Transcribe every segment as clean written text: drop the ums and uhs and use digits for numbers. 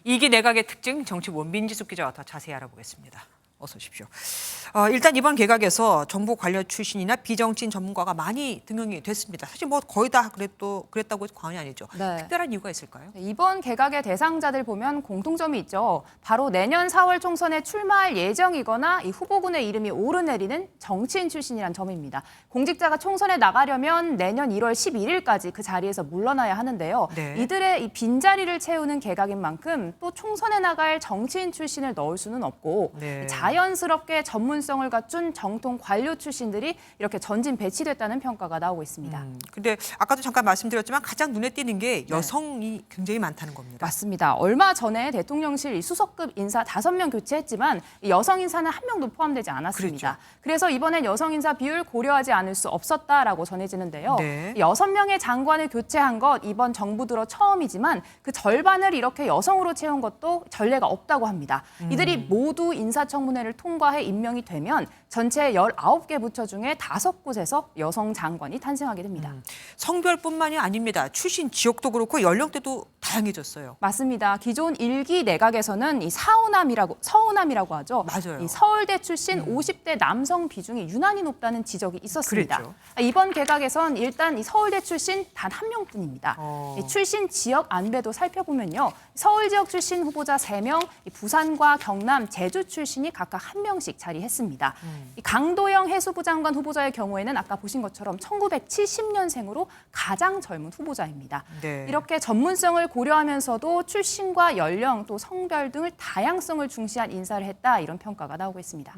2기 내각의 특징 정치본 민지숙 기자와 더 자세히 알아보겠습니다. 어서 오십시오. 일단 이번 개각에서 정부 관료 출신이나 비정치인 전문가가 많이 등용이 됐습니다. 사실 뭐 거의 다 그랬다고 해서 과언이 아니죠. 네. 특별한 이유가 있을까요? 이번 개각의 대상자들 보면 공통점이 있죠. 바로 내년 4월 총선에 출마할 예정이거나 이 후보군의 이름이 오르내리는 정치인 출신이란 점입니다. 공직자가 총선에 나가려면 내년 1월 11일까지 그 자리에서 물러나야 하는데요. 네. 이들의 이 빈자리를 채우는 개각인 만큼 또 총선에 나갈 정치인 출신을 넣을 수는 없고 네. 자연스럽게 전문성을 갖춘 정통 관료 출신들이 이렇게 전진 배치됐다는 평가가 나오고 있습니다. 근데 아까도 잠깐 말씀드렸지만 가장 눈에 띄는 게 여성이 굉장히 많다는 겁니다. 맞습니다. 얼마 전에 대통령실 수석급 인사 5명 교체했지만 여성 인사는 한 명도 포함되지 않았습니다. 그래서 이번엔 여성 인사 비율 고려하지 않을 수 없었다라고 전해지는데요. 네. 6명의 장관을 교체한 것 이번 정부 들어 처음이지만 그 절반을 이렇게 여성으로 채운 것도 전례가 없다고 합니다. 이들이 모두 인사청문회를 통과해 임명이 되면 전체 19개 부처 중에 5곳에서 여성 장관이 탄생하게 됩니다. 성별뿐만이 아닙니다. 출신 지역도 그렇고 연령대도 다양해졌어요. 맞습니다. 기존 1기 내각에서는 이 서우남이라고 하죠. 맞아요. 이 서울대 출신 50대 남성 비중이 유난히 높다는 지적이 있었습니다. 그랬죠. 이번 개각에선 일단 이 서울대 출신 단 한 명뿐입니다. 이 출신 지역 안배도 살펴보면요. 서울 지역 출신 후보자 3명, 부산과 경남, 제주 출신이 각각 1명씩 자리했습니다. 이 강도영 해수부 장관 후보자의 경우에는 아까 보신 것처럼 1970년생으로 가장 젊은 후보자입니다. 네. 이렇게 전문성을 고려하면서도 출신과 연령 또 성별 등을 다양성을 중시한 인사를 했다 이런 평가가 나오고 있습니다.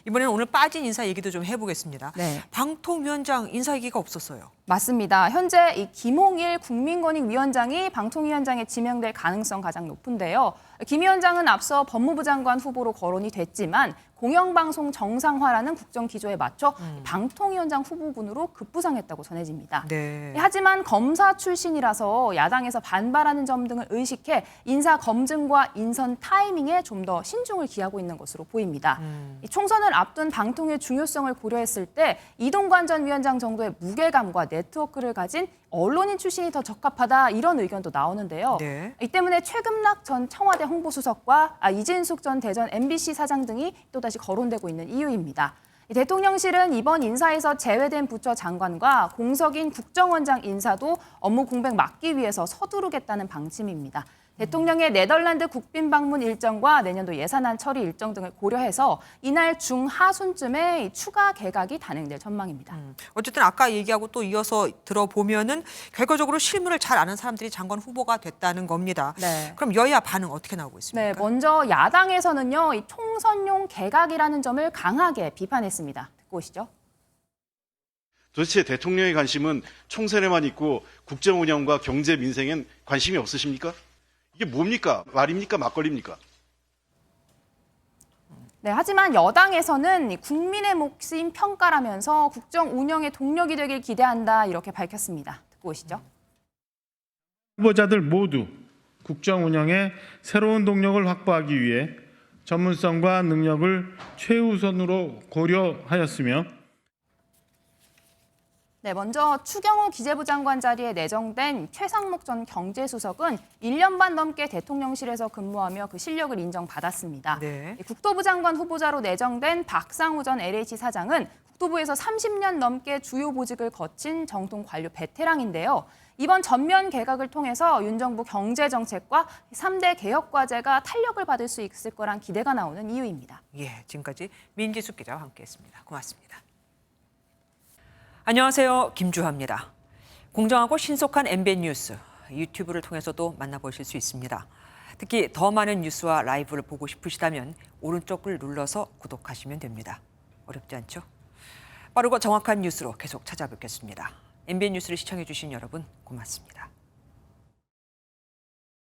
이번에는 오늘 빠진 인사 얘기도 좀 해보겠습니다. 네. 방통위원장 인사 얘기가 없었어요. 맞습니다. 현재 이 김홍일 국민권익위원장이 방통위원장에 지명될 가능성 가장 높은데요. 김 위원장은 앞서 법무부 장관 후보로 거론이 됐지만 공영방송 정상화라는 국정 기조에 맞춰 방통위원장 후보군으로 급부상했다고 전해집니다. 네. 하지만 검사 출신이라서 야당에서 반발하는 점 등을 의식해 인사 검증과 인선 타이밍에 좀 더 신중을 기하고 있는 것으로 보입니다. 이 총선을 앞둔 방통위의 중요성을 고려했을 때 이동관 전 위원장 정도의 무게감과 네트워크를 가진 언론인 출신이 더 적합하다 이런 의견도 나오는데요. 네. 이 때문에 최금락 전 청와대 홍보수석과 이진숙 전 대전 MBC 사장 등이 또다시 거론되고 있는 이유입니다. 대통령실은 이번 인사에서 제외된 부처 장관과 공석인 국정원장 인사도 업무 공백 막기 위해서 서두르겠다는 방침입니다. 대통령의 네덜란드 국빈 방문 일정과 내년도 예산안 처리 일정 등을 고려해서 이날 중하순쯤에 추가 개각이 단행될 전망입니다. 어쨌든 아까 얘기하고 또 이어서 들어보면은 결과적으로 실무를 잘 아는 사람들이 장관 후보가 됐다는 겁니다. 네. 그럼 여야 반응 어떻게 나오고 있습니까? 네, 먼저 야당에서는요, 이 총선용 개각이라는 점을 강하게 비판했습니다. 듣고 오시죠. 도대체 대통령의 관심은 총선에만 있고 국정 운영과 경제 민생엔 관심이 없으십니까? 이게 뭡니까? 말입니까? 막걸리입니까? 네, 하지만 여당에서는 국민의 몫인 평가라면서 국정 운영의 동력이 되길 기대한다 이렇게 밝혔습니다. 듣고 오시죠. 후보자들 모두 국정 운영의 새로운 동력을 확보하기 위해 전문성과 능력을 최우선으로 고려하였으며 네, 먼저 추경호 기재부 장관 자리에 내정된 최상목 전 경제수석은 1년 반 넘게 대통령실에서 근무하며 그 실력을 인정받았습니다. 네. 국토부 장관 후보자로 내정된 박상우 전 LH 사장은 국토부에서 30년 넘게 주요 보직을 거친 정통 관료 베테랑인데요. 이번 전면 개각을 통해서 윤 정부 경제정책과 3대 개혁과제가 탄력을 받을 수 있을 거란 기대가 나오는 이유입니다. 예, 지금까지 민지숙 기자와 함께했습니다. 고맙습니다. 안녕하세요, 김주하입니다. 공정하고 신속한 MBN 뉴스, 유튜브를 통해서도 만나보실 수 있습니다. 특히 더 많은 뉴스와 라이브를 보고 싶으시다면 오른쪽을 눌러서 구독하시면 됩니다. 어렵지 않죠? 빠르고 정확한 뉴스로 계속 찾아뵙겠습니다. MBN 뉴스를 시청해주신 여러분 고맙습니다.